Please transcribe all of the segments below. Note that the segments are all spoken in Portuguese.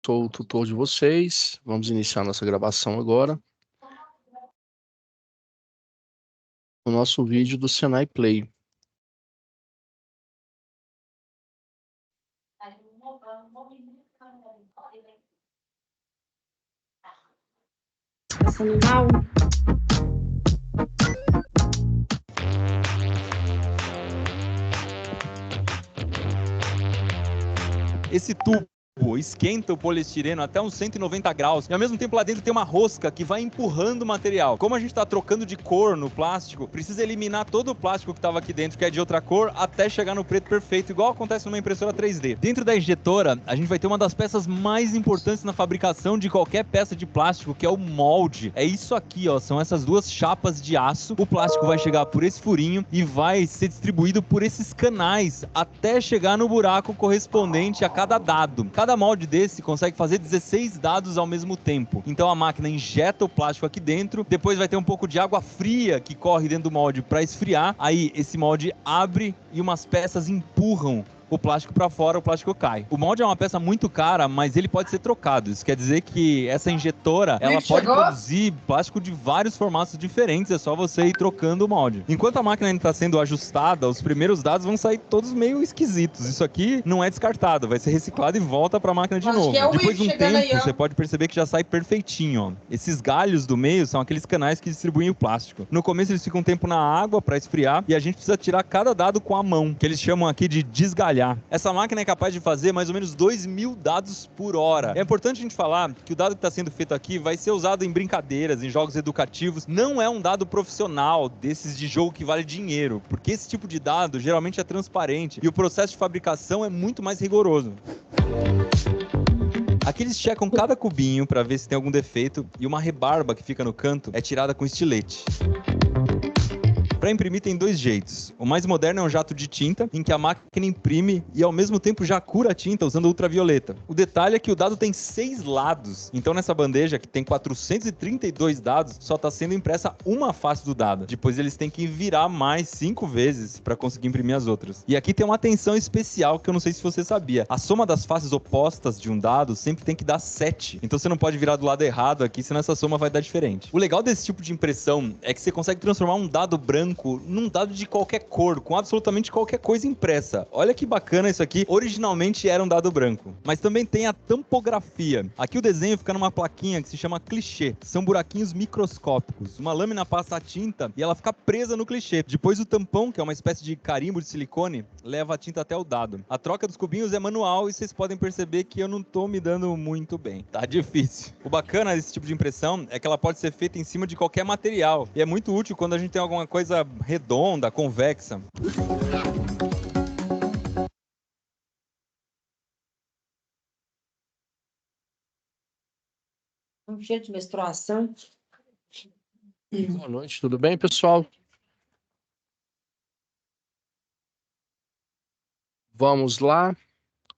Sou o tutor de vocês. Vamos iniciar nossa gravação agora. O nosso vídeo do Senai Play. Passando mal. Esse tubo esquenta o poliestireno até uns 190 graus e ao mesmo tempo lá dentro tem uma rosca que vai empurrando o material. Como a gente está trocando de cor no plástico, precisa eliminar todo o plástico que estava aqui dentro, que é de outra cor, até chegar no preto perfeito, igual acontece numa impressora 3D. Dentro da injetora, a gente vai ter uma das peças mais importantes na fabricação de qualquer peça de plástico, que é o molde. É isso aqui, ó, são essas duas chapas de aço. O plástico vai chegar por esse furinho e vai ser distribuído por esses canais até chegar no buraco correspondente a cada dado. Cada molde desse consegue fazer 16 dados ao mesmo tempo. Então a máquina injeta o plástico aqui dentro, depois vai ter um pouco de água fria que corre dentro do molde para esfriar, aí esse molde abre e umas peças empurram o plástico para fora, o plástico cai. O molde é uma peça muito cara, mas ele pode ser trocado. Isso quer dizer que essa injetora, ela pode produzir plástico de vários formatos diferentes, é só você ir trocando o molde. Enquanto a máquina ainda está sendo ajustada, os primeiros dados vão sair todos meio esquisitos. Isso aqui não é descartado, vai ser reciclado e volta para a máquina de novo. Depois de um tempo, você pode perceber que já sai perfeitinho, ó. Esses galhos do meio são aqueles canais que distribuem o plástico. No começo eles ficam um tempo na água para esfriar e a gente precisa tirar cada dado com a mão, que eles chamam aqui de desgalhar. Essa máquina é capaz de fazer mais ou menos 2.000 dados por hora. É importante a gente falar que o dado que está sendo feito aqui vai ser usado em brincadeiras, em jogos educativos. Não é um dado profissional desses de jogo que vale dinheiro, porque esse tipo de dado geralmente é transparente e o processo de fabricação é muito mais rigoroso. Aqui eles checam cada cubinho para ver se tem algum defeito e uma rebarba que fica no canto é tirada com estilete. Para imprimir tem dois jeitos. O mais moderno é um jato de tinta, em que a máquina imprime e ao mesmo tempo já cura a tinta usando ultravioleta. O detalhe é que o dado tem 6 lados. Então nessa bandeja, que tem 432 dados, só está sendo impressa uma face do dado. Depois eles têm que virar mais 5 vezes para conseguir imprimir as outras. E aqui tem uma atenção especial que eu não sei se você sabia. A soma das faces opostas de um dado sempre tem que dar 7. Então você não pode virar do lado errado aqui, senão essa soma vai dar diferente. O legal desse tipo de impressão é que você consegue transformar um dado branco num dado de qualquer cor, com absolutamente qualquer coisa impressa. Olha que bacana isso aqui. Originalmente era um dado branco. Mas também tem a tampografia. Aqui o desenho fica numa plaquinha que se chama clichê. São buraquinhos microscópicos. Uma lâmina passa a tinta e ela fica presa no clichê. Depois o tampão, que é uma espécie de carimbo de silicone, leva a tinta até o dado. A troca dos cubinhos é manual e vocês podem perceber que eu não tô me dando muito bem. Tá difícil. O bacana desse tipo de impressão é que ela pode ser feita em cima de qualquer material. E é muito útil quando a gente tem alguma coisa redonda, convexa. Um cheiro de menstruação. Boa noite, tudo bem, pessoal? Vamos lá.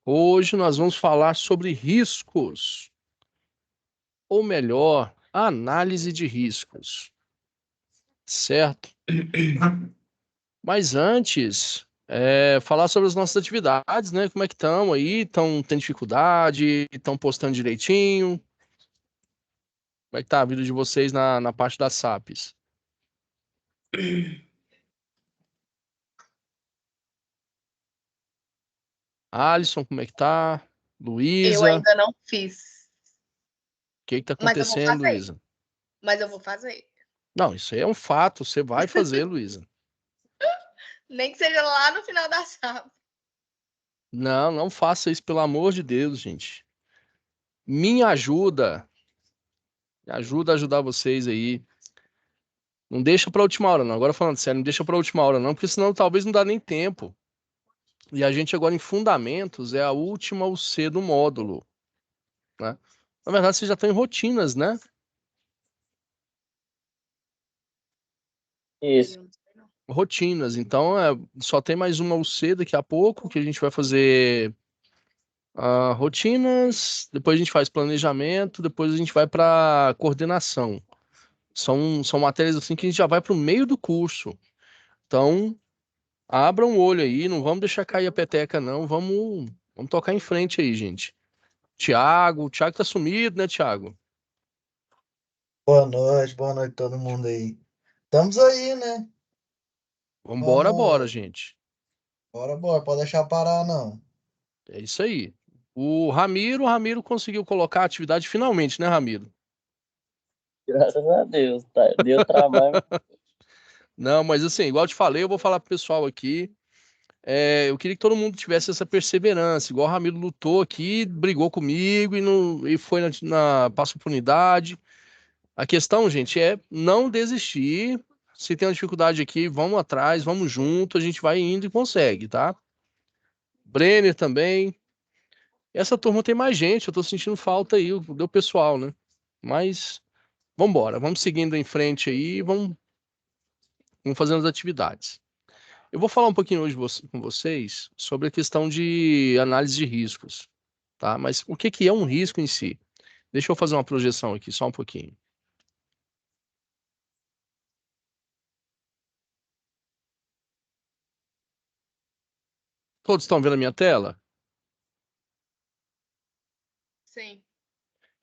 Hoje nós vamos falar sobre riscos, ou melhor, análise de riscos, certo? Mas antes, falar sobre as nossas atividades, né? Como é que estão aí? Tem dificuldade? Estão postando direitinho? Como é que tá a vida de vocês na parte das SAPs? Alisson, como é que tá? Eu Luísa, ainda não fiz, o que que tá mas eu vou acontecendo, fazer. Luísa? Mas eu vou fazer. Não, isso aí é um fato, você vai fazer, Luísa. Nem que seja lá no final da sala. Não, não faça isso, pelo amor de Deus, gente. Me ajuda. Me ajuda a ajudar vocês aí. Não deixa pra última hora, não. Agora falando sério, não deixa pra última hora, não, porque senão talvez não dá nem tempo. E a gente agora em fundamentos é a última UC do módulo, né? Na verdade, vocês já estão em rotinas, né? Isso. Eu não sei não. Rotinas. Então, só tem mais uma UC daqui a pouco, que a gente vai fazer rotinas, depois a gente faz planejamento, depois a gente vai para coordenação. São matérias assim que a gente já vai para o meio do curso. Então, abram o olho aí, não vamos deixar cair a peteca, não. Vamos tocar em frente aí, gente. Tiago. O Tiago tá sumido, né, Tiago? Boa noite todo mundo aí. Estamos aí, né? Vambora, bora, Vamos, gente. bora, pode deixar parar não. É isso aí. O Ramiro conseguiu colocar a atividade finalmente, né, Ramiro? Graças a Deus, tá? Deu trabalho. Não, mas assim, igual eu te falei, eu vou falar pro pessoal aqui. Eu queria que todo mundo tivesse essa perseverança, igual o Ramiro lutou aqui, brigou comigo e foi passou por unidade. A questão, gente, é não desistir. Se tem uma dificuldade aqui, vamos atrás, vamos junto, a gente vai indo e consegue, tá? Brenner também. Essa turma tem mais gente, eu tô sentindo falta aí do pessoal, né? Mas vamos embora, vamos seguindo em frente aí, vamos fazendo as atividades. Eu vou falar um pouquinho hoje com vocês sobre a questão de análise de riscos, tá? Mas o que que é um risco em si? Deixa eu fazer uma projeção aqui, só um pouquinho. Todos estão vendo a minha tela? Sim.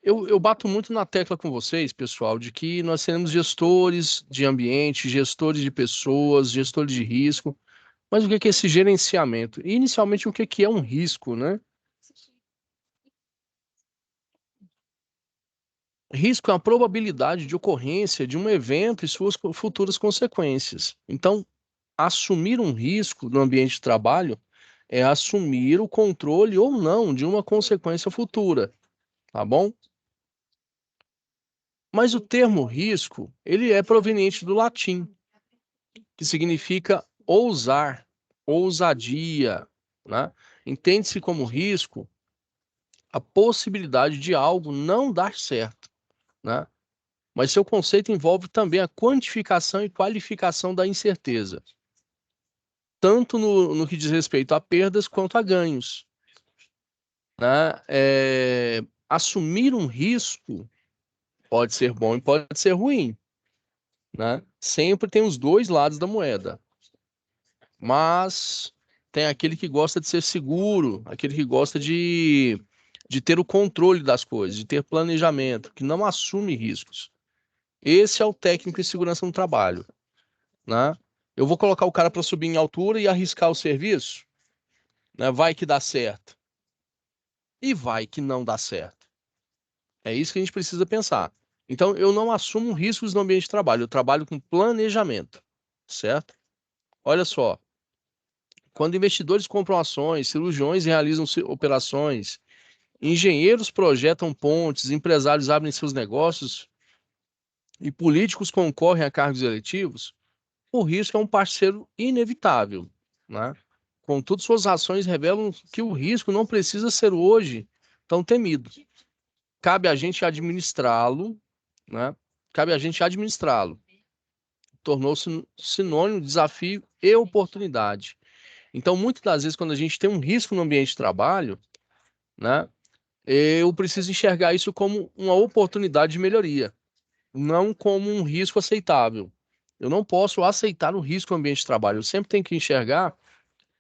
Eu bato muito na tecla com vocês, pessoal, de que nós seremos gestores de ambiente, gestores de pessoas, gestores de risco. Mas o que que é esse gerenciamento? Inicialmente, o que que é um risco, né? Risco é a probabilidade de ocorrência de um evento e suas futuras consequências. Então, assumir um risco no ambiente de trabalho é assumir o controle ou não de uma consequência futura, tá bom? Mas o termo risco, ele é proveniente do latim, que significa ousar, ousadia, né? Entende-se como risco a possibilidade de algo não dar certo, né? Mas seu conceito envolve também a quantificação e qualificação da incerteza, tanto no que diz respeito a perdas quanto a ganhos, né? Assumir um risco pode ser bom e pode ser ruim, né? Sempre tem os dois lados da moeda, mas tem aquele que gosta de ser seguro, aquele que gosta de ter o controle das coisas, de ter planejamento, que não assume riscos. Esse é o técnico em segurança no trabalho, né? Eu vou colocar o cara para subir em altura e arriscar o serviço, né? Vai que dá certo. E vai que não dá certo. É isso que a gente precisa pensar. Então, eu não assumo riscos no ambiente de trabalho, eu trabalho com planejamento, certo? Olha só, quando investidores compram ações, cirurgiões realizam operações, engenheiros projetam pontes, empresários abrem seus negócios e políticos concorrem a cargos eletivos, o risco é um parceiro inevitável, né? Contudo, suas ações revelam que o risco não precisa ser hoje tão temido. Cabe a gente administrá-lo, né? Cabe a gente administrá-lo. Tornou-se sinônimo de desafio e oportunidade. Então, muitas das vezes, quando a gente tem um risco no ambiente de trabalho, né? Eu preciso enxergar isso como uma oportunidade de melhoria, não como um risco aceitável. Eu não posso aceitar o risco no ambiente de trabalho. Eu sempre tenho que enxergar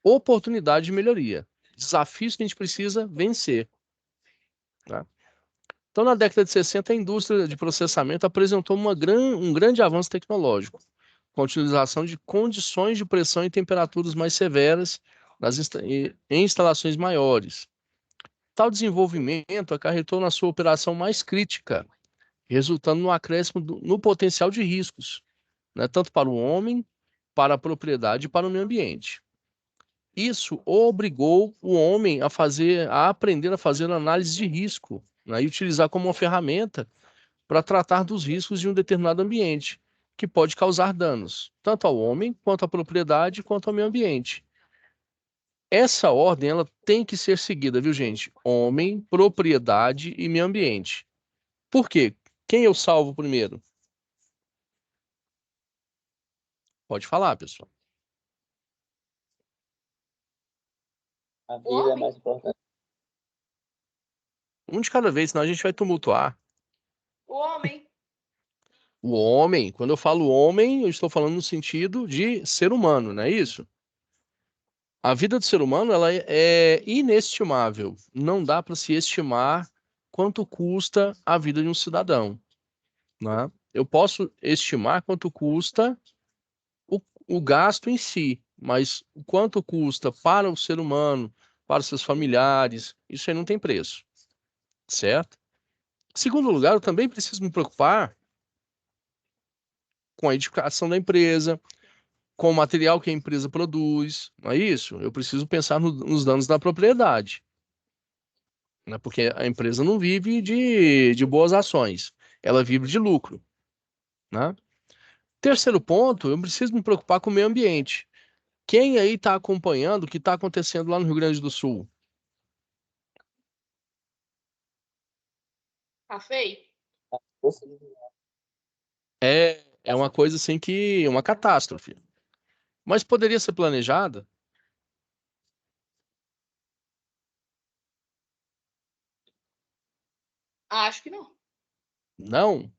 oportunidade de melhoria, desafios que a gente precisa vencer, né? Então, na década de 60, a indústria de processamento apresentou um grande avanço tecnológico, com a utilização de condições de pressão e temperaturas mais severas em instalações maiores. Tal desenvolvimento acarretou na sua operação mais crítica, resultando no acréscimo no potencial de riscos, né, tanto para o homem, para a propriedade e para o meio ambiente. Isso obrigou o homem a aprender a fazer análise de risco, né, e utilizar como uma ferramenta para tratar dos riscos de um determinado ambiente, que pode causar danos, tanto ao homem, quanto à propriedade, quanto ao meio ambiente. Essa ordem ela tem que ser seguida, viu, gente? Homem, propriedade e meio ambiente. Por quê? Quem eu salvo primeiro? Pode falar, pessoal. A O vida é homem? mais importante. Um de cada vez, senão a gente vai tumultuar. O homem. O homem, quando eu falo homem, eu estou falando no sentido de ser humano, não é isso? A vida do ser humano ela é inestimável. Não dá para se estimar quanto custa a vida de um cidadão, né? Eu posso estimar quanto custa o gasto em si, mas o quanto custa para o ser humano, para os seus familiares, isso aí não tem preço, certo? Em segundo lugar, eu também preciso me preocupar com a edificação da empresa, com o material que a empresa produz, não é isso? Eu preciso pensar nos danos da propriedade, né? Porque a empresa não vive de boas ações, ela vive de lucro, né? Terceiro ponto, eu preciso me preocupar com o meio ambiente. Quem aí está acompanhando o que está acontecendo lá no Rio Grande do Sul? Tá feio? É uma coisa assim que uma catástrofe. Mas poderia ser planejada? Acho que não. Não.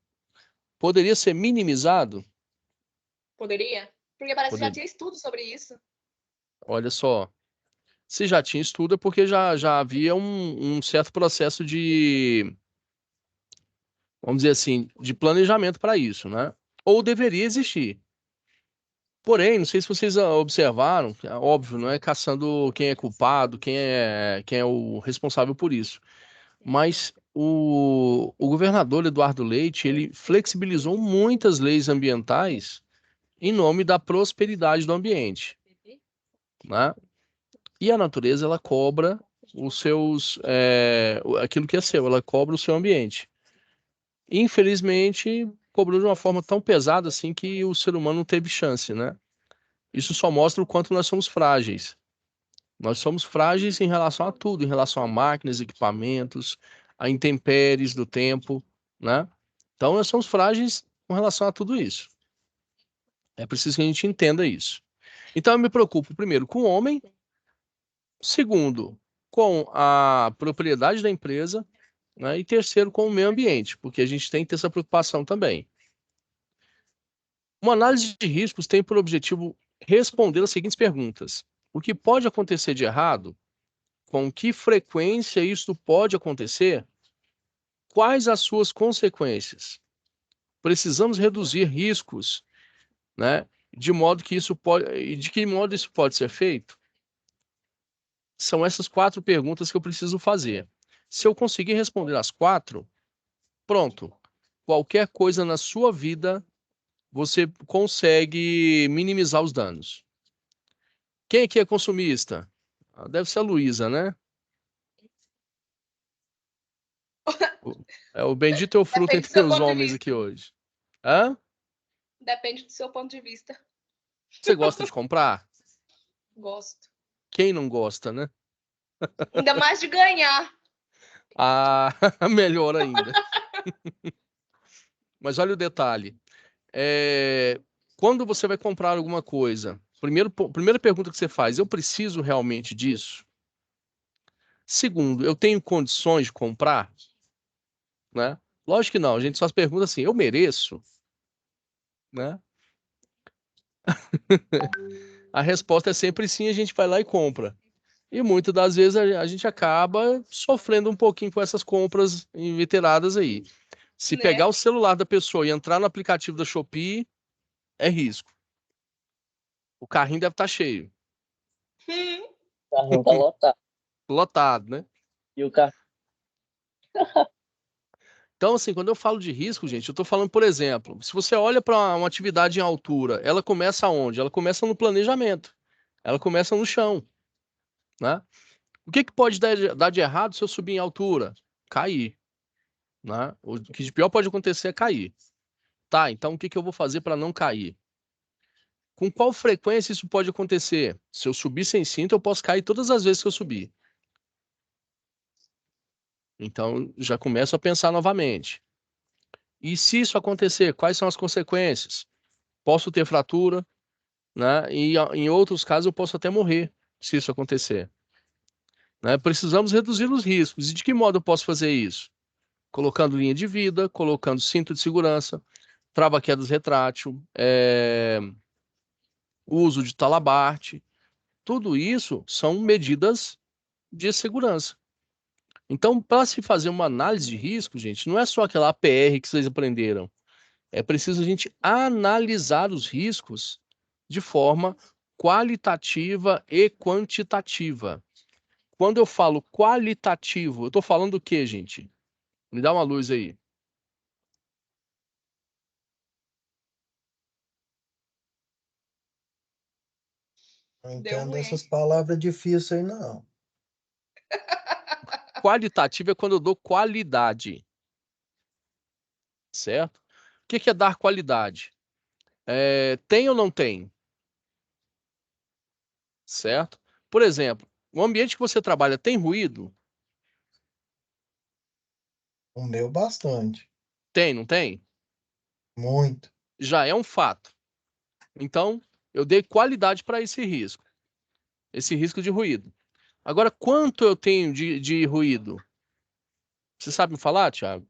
Poderia ser minimizado? Poderia? Porque parece que já Poder... tinha estudo sobre isso. Olha só. Se já tinha estudo, é porque já havia um certo processo de, vamos dizer assim, de planejamento para isso, né? Ou deveria existir. Porém, não sei se vocês observaram, é óbvio, não é caçando quem é culpado, quem é o responsável por isso. Mas o governador Eduardo Leite, ele flexibilizou muitas leis ambientais em nome da prosperidade do ambiente, né? E a natureza, ela cobra os seus, aquilo que é seu, ela cobra o seu ambiente. Infelizmente, cobrou de uma forma tão pesada assim que o ser humano não teve chance, né? Isso só mostra o quanto nós somos frágeis. Nós somos frágeis em relação a tudo, em relação a máquinas, equipamentos, a intempéries do tempo, né? Então, nós somos frágeis com relação a tudo isso. É preciso que a gente entenda isso. Então, eu me preocupo, primeiro, com o homem, segundo, com a propriedade da empresa, né? E terceiro, com o meio ambiente, porque a gente tem que ter essa preocupação também. Uma análise de riscos tem por objetivo responder as seguintes perguntas: o que pode acontecer de errado? Com que frequência isso pode acontecer? Quais as suas consequências? Precisamos reduzir riscos, né? De modo que isso pode, e de que modo isso pode ser feito? São essas quatro perguntas que eu preciso fazer. Se eu conseguir responder as quatro, pronto. Qualquer coisa na sua vida, você consegue minimizar os danos. Quem aqui é consumista? Deve ser a Luísa, né? O bendito é o fruto Depende do entre seu os ponto de homens aqui vista. hoje. Hã? Depende do seu ponto de vista. Você gosta de comprar? Gosto. Quem não gosta, né? Ainda mais de ganhar. Ah, melhor ainda. Mas olha o detalhe. Quando você vai comprar alguma coisa, primeira pergunta que você faz, eu preciso realmente disso? Segundo, eu tenho condições de comprar? Né? Lógico que não, a gente só pergunta assim, eu mereço? Né? A resposta é sempre sim, a gente vai lá e compra. E muitas das vezes a gente acaba sofrendo um pouquinho com essas compras inveteradas aí. Se pegar Né? o celular da pessoa e entrar no aplicativo da Shopee, é risco. O carrinho deve estar cheio, Hum, O carrinho tá lotado. lotado, né? E o carro. Então, assim, quando eu falo de risco, gente, eu estou falando, por exemplo, se você olha para uma atividade em altura, ela começa onde? Ela começa no planejamento, ela começa no chão, né? O que que pode dar de errado se eu subir em altura? Cair, né? O que de pior pode acontecer é cair. Tá, então o que que eu vou fazer para não cair? Com qual frequência isso pode acontecer? Se eu subir sem cinto, eu posso cair todas as vezes que eu subir. Então, já começo a pensar novamente. E se isso acontecer, quais são as consequências? Posso ter fratura, né? E em outros casos eu posso até morrer, se isso acontecer. Né? Precisamos reduzir os riscos. E de que modo eu posso fazer isso? Colocando linha de vida, colocando cinto de segurança, trava-quedas retrátil, uso de talabarte, Tudo isso são medidas de segurança. Então, para se fazer uma análise de risco, gente, não é só aquela APR que vocês aprenderam. É preciso a gente analisar os riscos de forma qualitativa e quantitativa. Quando eu falo qualitativo, eu estou falando do quê, gente? Me dá uma luz aí. Não Deu entendo ruim. essas palavras difíceis aí, não. Qualitativo é quando eu dou qualidade, certo? O que é dar qualidade? Tem ou não tem, certo? Por exemplo, o ambiente que você trabalha tem ruído? O meu, bastante. Tem, não tem? Muito. Já é um fato. Então, eu dei qualidade para esse risco de ruído. Agora, quanto eu tenho de ruído? Você sabe me falar, Thiago?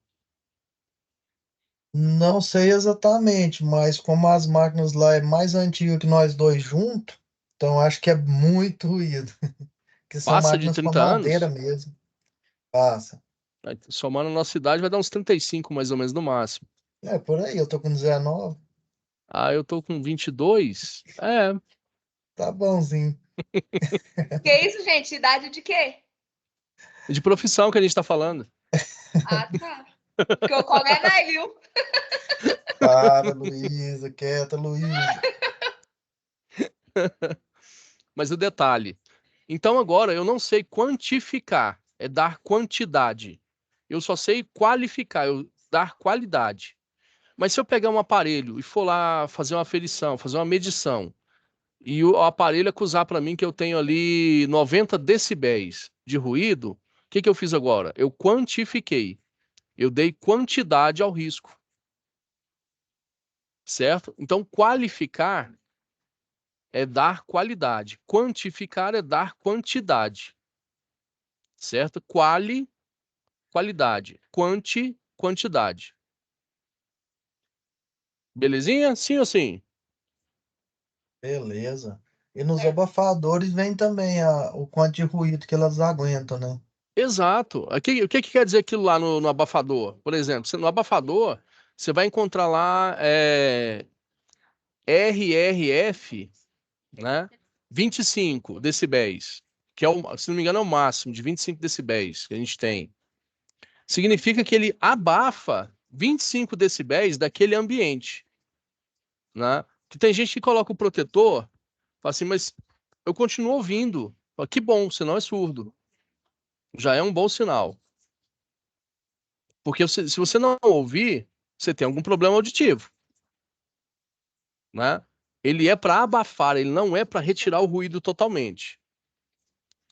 Não sei exatamente, mas como as máquinas lá é mais antiga que nós dois juntos, então acho que é muito ruído. Que são Passa de máquinas para 30 madeira anos? mesmo. Passa. Somando a nossa idade, vai dar uns 35, mais ou menos, no máximo. É, por aí, eu tô com 19. Ah, eu tô com 22. Tá bonzinho. Que isso, gente? Idade de quê? De profissão que a gente tá falando. Ah, tá. Porque o Koga é velho. Para, Luísa, quieta, Luísa. Mas o detalhe. Então agora eu não sei quantificar, é dar quantidade. Eu só sei qualificar, dar qualidade. Mas se eu pegar um aparelho e for lá fazer uma aferição, fazer uma medição, e o aparelho acusar para mim que eu tenho ali 90 decibéis de ruído, o que eu fiz agora? Eu quantifiquei. Eu dei quantidade ao risco, certo? Então, qualificar é dar qualidade. Quantificar é dar quantidade, certo? Qualidade. Quantidade. Belezinha? Sim ou sim? Beleza. E nos É. abafadores vem também o quanto de ruído que elas aguentam, né? Exato. O que quer dizer aquilo lá no abafador? Por exemplo, no abafador, você vai encontrar lá RRF, né? 25 decibéis, que é, se não me engano, é o máximo de 25 decibéis que a gente tem. Significa que ele abafa 25 decibéis daquele ambiente, né? Que tem gente que coloca o protetor, fala assim, mas eu continuo ouvindo. Fala, que bom, você não é surdo. Já é um bom sinal. Porque se você não ouvir, você tem algum problema auditivo, né? Ele é para abafar, ele não é para retirar o ruído totalmente.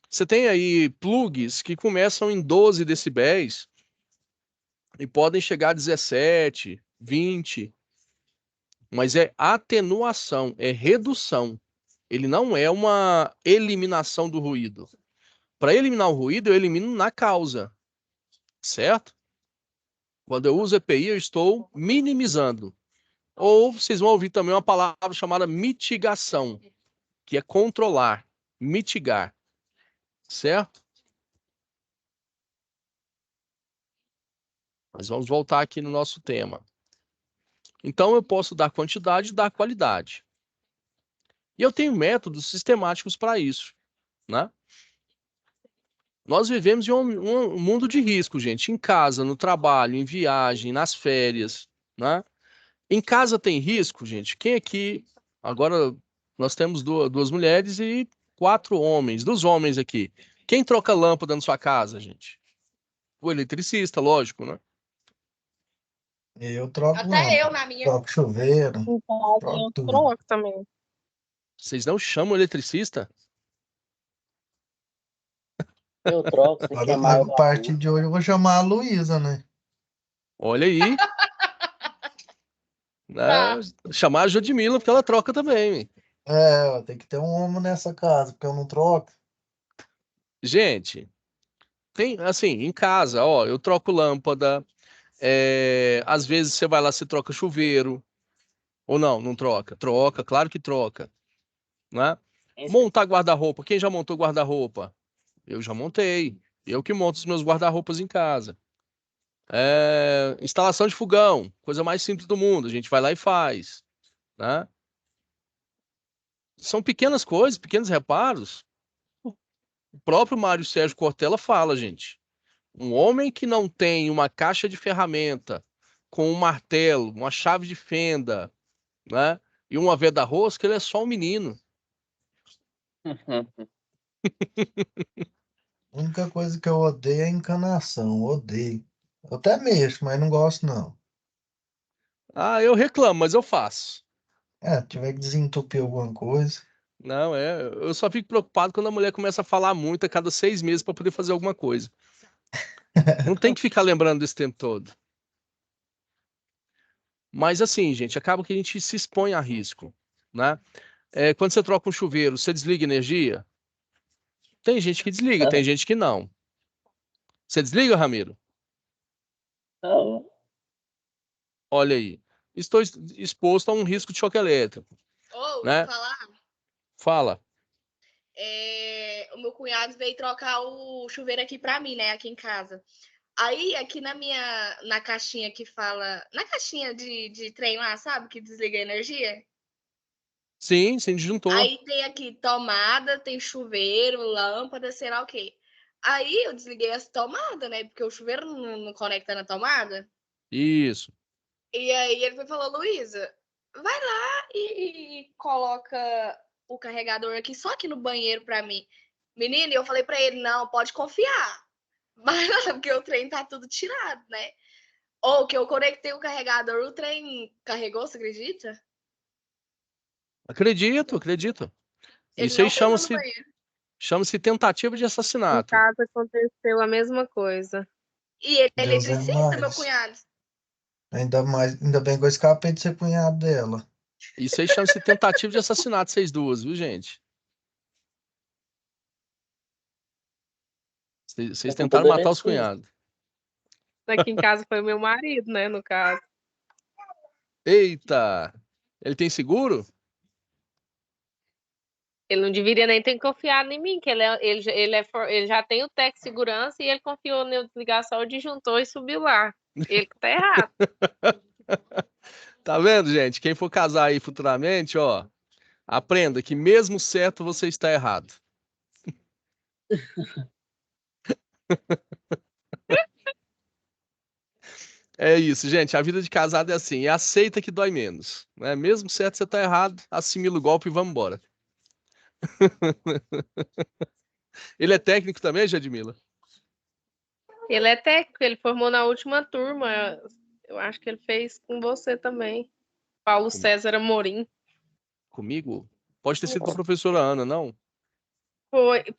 Você tem aí plugs que começam em 12 decibéis e podem chegar a 17, 20, mas é atenuação, é redução. Ele não é uma eliminação do ruído. Para eliminar o ruído, eu elimino na causa, certo? Quando eu uso EPI, eu estou minimizando. Ou vocês vão ouvir também uma palavra chamada mitigação, que é controlar, mitigar, certo? Mas vamos voltar aqui no nosso tema. Então, eu posso dar quantidade e dar qualidade. E eu tenho métodos sistemáticos para isso, né? Nós vivemos em um mundo de risco, gente. Em casa, no trabalho, em viagem, nas férias, né? Em casa tem risco, gente. Quem aqui... Agora, nós temos duas mulheres e 4 homens. Dos homens aqui. Quem troca lâmpada na sua casa, gente? O eletricista, lógico, né? Eu troco Até eu lâmpada, na minha. troco chuveiro, Em casa troco eu tudo. troco também. Vocês não chamam eletricista? Eu troco, se chamar A eu partir arrumo. de hoje eu vou chamar a Luísa, né? Olha aí, né? Tá. Chamar a Judmila, porque ela troca também. Hein? É, ó, tem que ter um homem nessa casa, porque eu não troco. Gente, tem assim, em casa, ó, eu troco lâmpada. Às vezes você vai lá, você troca chuveiro. Ou não, não troca? Troca, claro que troca, né? Montar guarda-roupa. Quem já montou guarda-roupa? Eu já montei. Eu que monto os meus guarda-roupas em casa. Instalação de fogão. Coisa mais simples do mundo. A gente vai lá e faz, né? São pequenas coisas, pequenos reparos. O próprio Mário Sérgio Cortella fala, gente. Um homem que não tem uma caixa de ferramenta com um martelo, uma chave de fenda, né? E uma veda-rosca, ele é só um menino. A única coisa que eu odeio é a encanação. Odeio. Eu até mexo, mas não gosto, não. Ah, eu reclamo, mas eu faço. Tiver que desentupir alguma coisa. Não, eu só fico preocupado quando a mulher começa a falar muito a cada 6 meses para poder fazer alguma coisa. Não tem que ficar lembrando desse tempo todo. Mas assim, gente, acaba que a gente se expõe a risco, né? Quando você troca um chuveiro, você desliga energia? Tem gente que desliga, tem gente que não. Você desliga, Ramiro? Não, Olha aí. Estou exposto a um risco de choque elétrico, Ou, né? falar, Fala. o meu cunhado veio trocar o chuveiro aqui pra mim, né? Aqui em casa. Aí, aqui na caixinha que fala. Na caixinha de trem lá, sabe? Que desliga a energia. Sim, sim, disjuntor. Aí tem aqui tomada, tem chuveiro, lâmpada, sei lá o quê. Aí eu desliguei as tomadas, né? Porque o chuveiro não conecta na tomada. Isso. E aí ele falou, Luísa, vai lá e coloca o carregador aqui só aqui no banheiro pra mim. Menina, eu falei pra ele, não, pode confiar. Mas porque o trem tá tudo tirado, né? Ou que eu conectei o carregador, o trem carregou, você acredita? Acredito, acredito. Ele Isso aí não pegou no chama-se banheiro. tentativa de Em assassinato. casa aconteceu a mesma coisa. E ele é Deus é eletricista, meu mais. cunhado. Ainda bem que eu escapei de ser cunhado dela. Isso aí chama-se tentativa de assassinato, vocês duas, viu, gente? Vocês é culpa tentaram do matar os eletricista. cunhados. Aqui em casa foi meu marido, né, no caso. Eita! Ele tem seguro? Ele não deveria nem ter confiado em mim, que ele já tem o TEC segurança e ele confiou na desligação, disjuntor e subiu lá. Ele que tá errado. Tá vendo, gente? Quem for casar aí futuramente, ó, aprenda que mesmo certo você está errado. É isso, gente. A vida de casado é assim. Aceita que dói menos, né? Mesmo certo você tá errado, assimila o golpe e vamos embora. Ele é técnico também, Jadmila? Ele é técnico, ele formou na última turma. Eu acho que ele fez com você também. Paulo Com- César Amorim. Comigo? Pode ter sido com a professora Ana, não?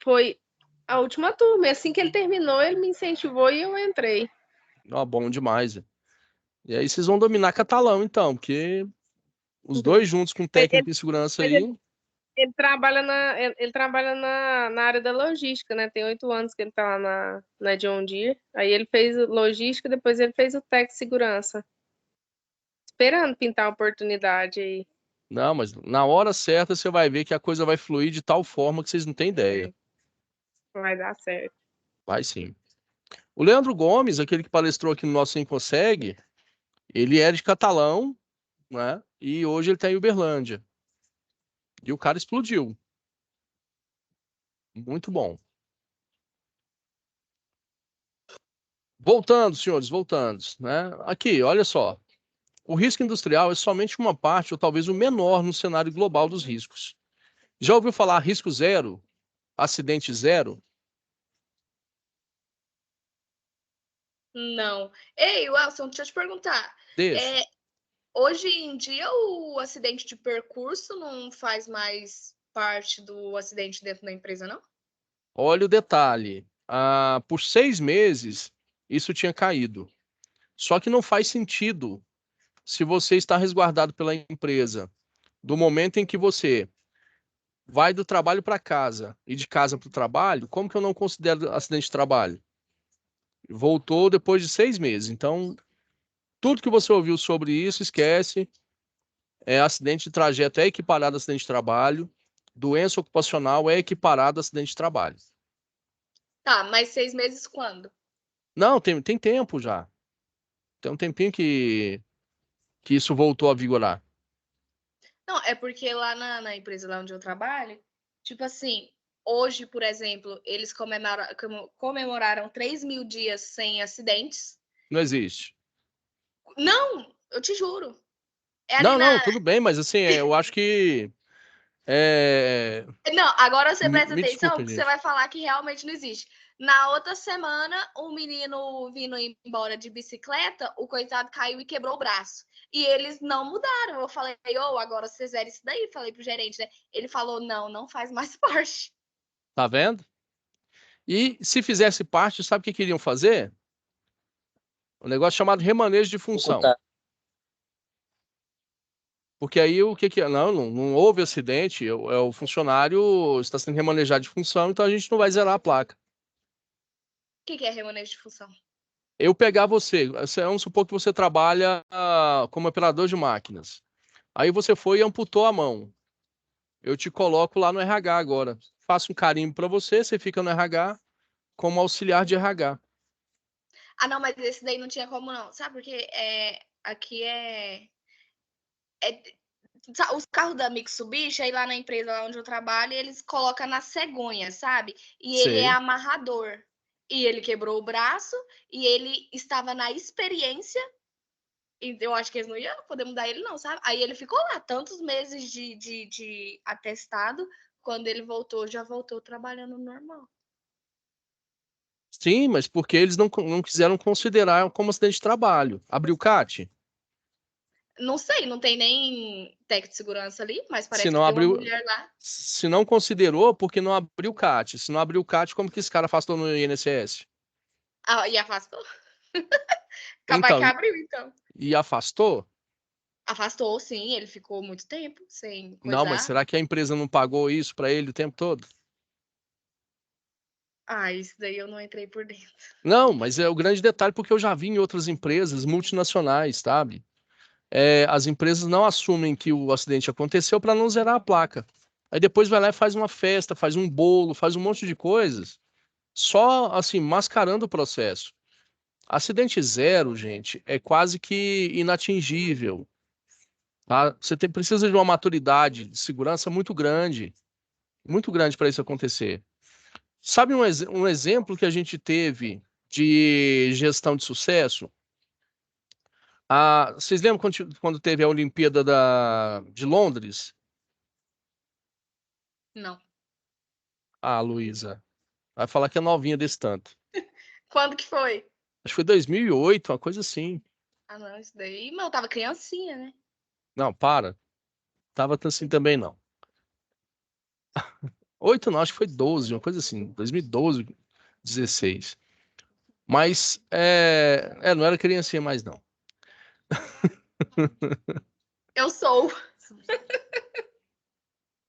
Foi a última turma. E assim que ele terminou, ele me incentivou e eu entrei. Ó, bom demais. E aí vocês vão dominar catalão, então, porque os dois juntos com Ele, técnico em segurança mas aí. ele trabalha na área da logística, né? Tem 8 anos que ele tá lá na John Deere. Aí ele fez logística, depois ele fez o Tec Segurança. Esperando pintar a oportunidade aí. Não, mas na hora certa você vai ver que a coisa vai fluir de tal forma que vocês não têm ideia. Vai dar certo. Vai sim. O Leandro Gomes, aquele que palestrou aqui no nosso Quem Consegue, ele é de Catalão, né? E hoje ele tá em Uberlândia. E o cara explodiu. Muito bom. Voltando, senhores, voltando, né? Aqui, olha só. O risco industrial é somente uma parte, ou talvez o menor, no cenário global dos riscos. Já ouviu falar risco zero? Acidente zero? Não. Ei, Wilson, deixa eu te perguntar. Deixa. É, hoje em dia, o acidente de percurso não faz mais parte do acidente dentro da empresa, não? Olha o detalhe. Por 6 meses, isso tinha caído. Só que não faz sentido se você está resguardado pela empresa. Do momento em que você vai do trabalho para casa e de casa para o trabalho, como que eu não considero acidente de trabalho? Voltou depois de 6 meses. Então, tudo que você ouviu sobre isso, esquece. Acidente de trajeto é equiparado a acidente de trabalho. doença ocupacional é equiparada a acidente de trabalho. Tá, mas 6 meses quando? Não, tem tempo já. Tem um tempinho que isso voltou a vigorar. Não, é porque lá na empresa lá onde eu trabalho, tipo assim, hoje, por exemplo, eles comemoraram 3.000 dias sem acidentes. Não existe. Não, eu te juro. É ali Não, tudo bem, mas assim, eu acho que... Não, agora você presta Me atenção, desculpe, porque você gente. vai falar que realmente não existe. Na outra semana, um menino vindo embora de bicicleta, o coitado caiu e quebrou o braço. E eles não mudaram. Eu falei, agora vocês fizeram isso daí. Falei pro gerente, né? Ele falou, não faz mais parte. Tá vendo? E se fizesse parte, sabe o que queriam fazer? Um negócio chamado remanejo de função. Ocultar. Porque aí o que é? Não houve acidente, o funcionário está sendo remanejado de função, então a gente não vai zerar a placa. O que é remanejo de função? Eu pegar vamos supor que você trabalha como operador de máquinas. Aí você foi e amputou a mão. Eu te coloco lá no RH agora. Faço um carimbo para você, você fica no RH como auxiliar de RH. Ah, não, mas esse daí não tinha como não. Sabe porque aqui os carros da Mitsubishi, aí lá na empresa lá onde eu trabalho, eles colocam na cegonha, sabe? E ele é Sei. amarrador. E ele quebrou o braço e ele estava na experiência. E eu acho que eles não iam poder mudar ele, não, sabe? Aí ele ficou lá tantos meses de atestado. Quando ele voltou, já voltou trabalhando normal. Sim, mas porque eles não quiseram considerar como acidente de trabalho. Abriu o CAT? Não sei, não tem nem técnico de segurança ali, mas Se parece que não tem uma abriu, mulher lá. se não considerou, porque não abriu o CAT. Se não abriu o CAT, como que esse cara afastou no INSS? Ah, e afastou? Vai que Então, abriu, então. e afastou? Afastou, sim, ele ficou muito tempo sem Não, mas coisar. será que a empresa não pagou isso para ele o tempo todo? Ah, isso daí eu não entrei por dentro. Não, mas é o grande detalhe porque eu já vi em outras empresas multinacionais, sabe? As empresas não assumem que o acidente aconteceu para não zerar a placa. Aí depois vai lá e faz uma festa, faz um bolo, faz um monte de coisas, só assim, mascarando o processo. Acidente zero, gente, é quase que inatingível, tá? Precisa de uma maturidade de segurança muito grande para isso acontecer. Sabe um exemplo que a gente teve de gestão de sucesso? Vocês lembram quando teve a Olimpíada de Londres? Não. Ah, Luísa, vai falar que é novinha desse tanto. Quando que foi? Acho que foi 2008, uma coisa assim. Ah, não, isso daí. Mas eu tava criancinha, né? Não, para. Tava assim também não. 8 não, acho que foi 12, uma coisa assim. 2012, 16. Mas não era criancinha mais não. Eu sou.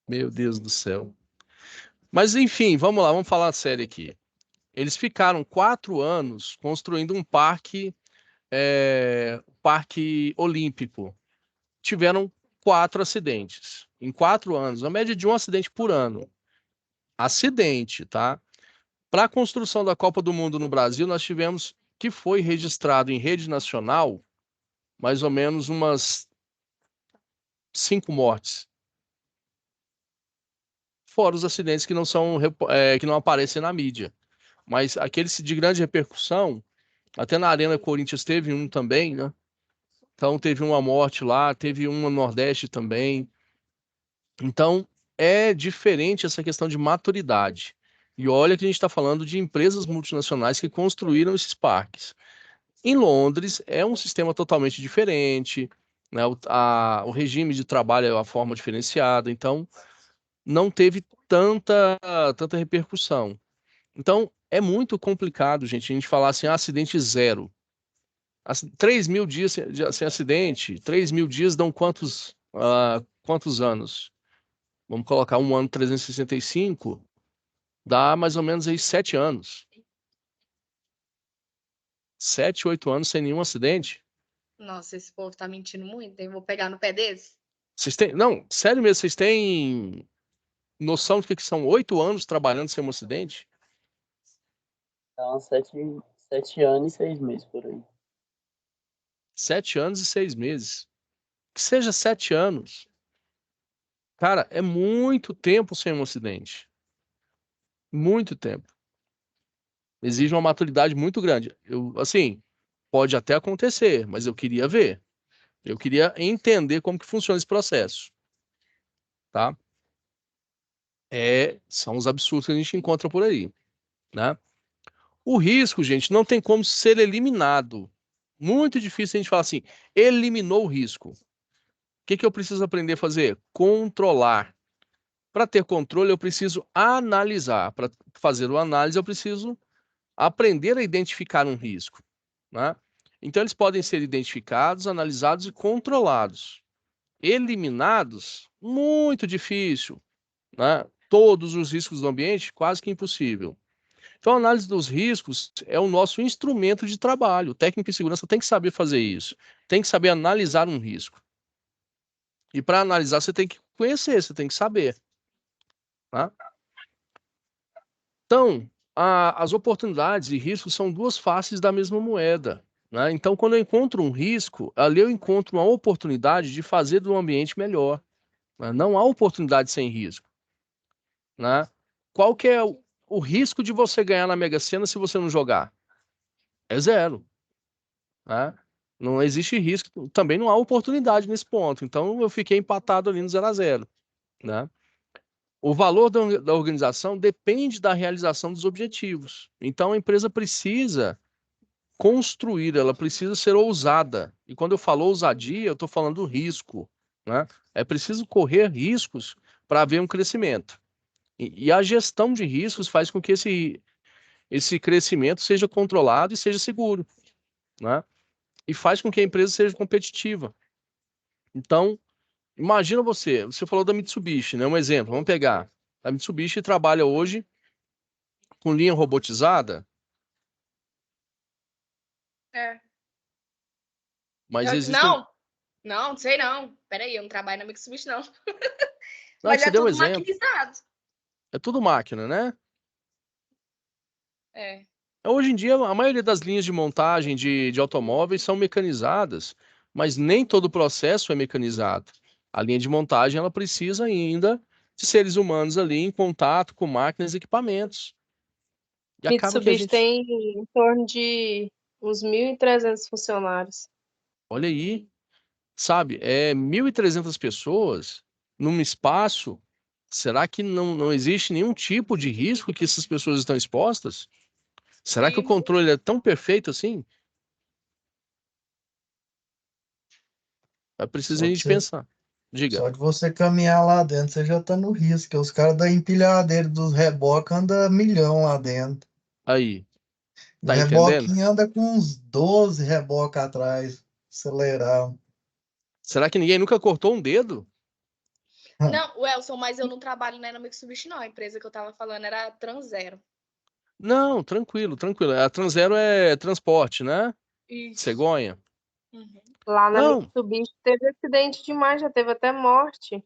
Meu Deus do céu. Mas enfim, vamos lá, vamos falar sério aqui. Eles ficaram 4 anos construindo um parque olímpico. Tiveram 4 acidentes. Em 4 anos, a média de um acidente por ano. Acidente, tá? Para a construção da Copa do Mundo no Brasil, nós tivemos que foi registrado em rede nacional mais ou menos umas 5 mortes. Fora os acidentes que que não aparecem na mídia. Mas aqueles de grande repercussão, até na Arena Corinthians teve um também, né? Então teve uma morte lá, teve uma no Nordeste também. Então é diferente essa questão de maturidade. E olha que a gente está falando de empresas multinacionais que construíram esses parques. Em Londres é um sistema totalmente diferente, né? O regime de trabalho é uma forma diferenciada, então não teve tanta repercussão. Então é muito complicado, gente, a gente falar assim, acidente zero. 3.000 dias sem acidente, 3.000 dias dão quantos anos? Vamos colocar um ano 365, dá mais ou menos aí 7 anos. 7, 8 anos sem nenhum acidente. Nossa, esse povo tá mentindo muito. Eu vou pegar no pé desse. Vocês têm. Não, sério mesmo, vocês têm noção do que são 8 anos trabalhando sem um acidente? Então, 7 anos e 6 meses por aí. 7 anos e 6 meses. Que seja 7 anos. Cara, é muito tempo sem um acidente. Muito tempo. Exige uma maturidade muito grande. Assim, pode até acontecer, mas eu queria ver. Eu queria entender como que funciona esse processo, tá? São os absurdos que a gente encontra por aí, né? O risco, gente, não tem como ser eliminado. Muito difícil a gente falar assim, eliminou o risco. O que eu preciso aprender a fazer? Controlar. Para ter controle, eu preciso analisar. Para fazer o análise, eu preciso aprender a identificar um risco, né? Então, eles podem ser identificados, analisados e controlados. Eliminados, muito difícil, né? Todos os riscos do ambiente, quase que impossível. Então, a análise dos riscos é o nosso instrumento de trabalho. O técnico de segurança tem que saber fazer isso, tem que saber analisar um risco. E para analisar, você tem que conhecer, você tem que saber, tá? Então, as oportunidades e riscos são duas faces da mesma moeda, né? Então, quando eu encontro um risco, ali eu encontro uma oportunidade de fazer do ambiente melhor, né? Não há oportunidade sem risco, né? Qual que é o risco de você ganhar na Mega Sena se você não jogar? É zero, né? Não existe risco, também não há oportunidade nesse ponto. Então, eu fiquei empatado ali no 0 a 0, né? O valor da organização depende da realização dos objetivos. Então, a empresa precisa construir, ela precisa ser ousada. E quando eu falo ousadia, eu estou falando risco, né? É preciso correr riscos para haver um crescimento. E a gestão de riscos faz com que esse crescimento seja controlado e seja seguro, né? E faz com que a empresa seja competitiva. Então, imagina você falou da Mitsubishi, né? Um exemplo, vamos pegar. A Mitsubishi trabalha hoje com linha robotizada, É. mas existem. Não sei não. Peraí, eu não trabalho na Mitsubishi, não. Não, Mas você é deu um tudo exemplo. maquinizado. É tudo máquina, né? É. Hoje em dia, a maioria das linhas de montagem de automóveis são mecanizadas, mas nem todo o processo é mecanizado. A linha de montagem ela precisa ainda de seres humanos ali em contato com máquinas e equipamentos. E acaba que a Mitsubishi gente, tem em torno de uns 1.300 funcionários. olha aí, sabe, 1.300 pessoas num espaço. Será que não existe nenhum tipo de risco que essas pessoas estão expostas? Será que o Sim. controle é tão perfeito assim? É preciso a Só de gente você, pensar. Diga. só de você caminhar lá dentro, você já tá no risco, porque os caras da empilhadeira dos reboques andam milhão lá dentro. Aí, E o tá entendendo? reboquinho anda com uns 12 reboques atrás, acelerado. Será que ninguém nunca cortou um dedo? Não, Welson, mas eu não trabalho né, na Mitsubishi, não. A empresa que eu tava falando era a Tranzero. Não, tranquilo, tranquilo. A Transero é transporte, né? Isso. Cegonha. Uhum. Lá na Não, Mitsubishi teve acidente demais, já teve até morte.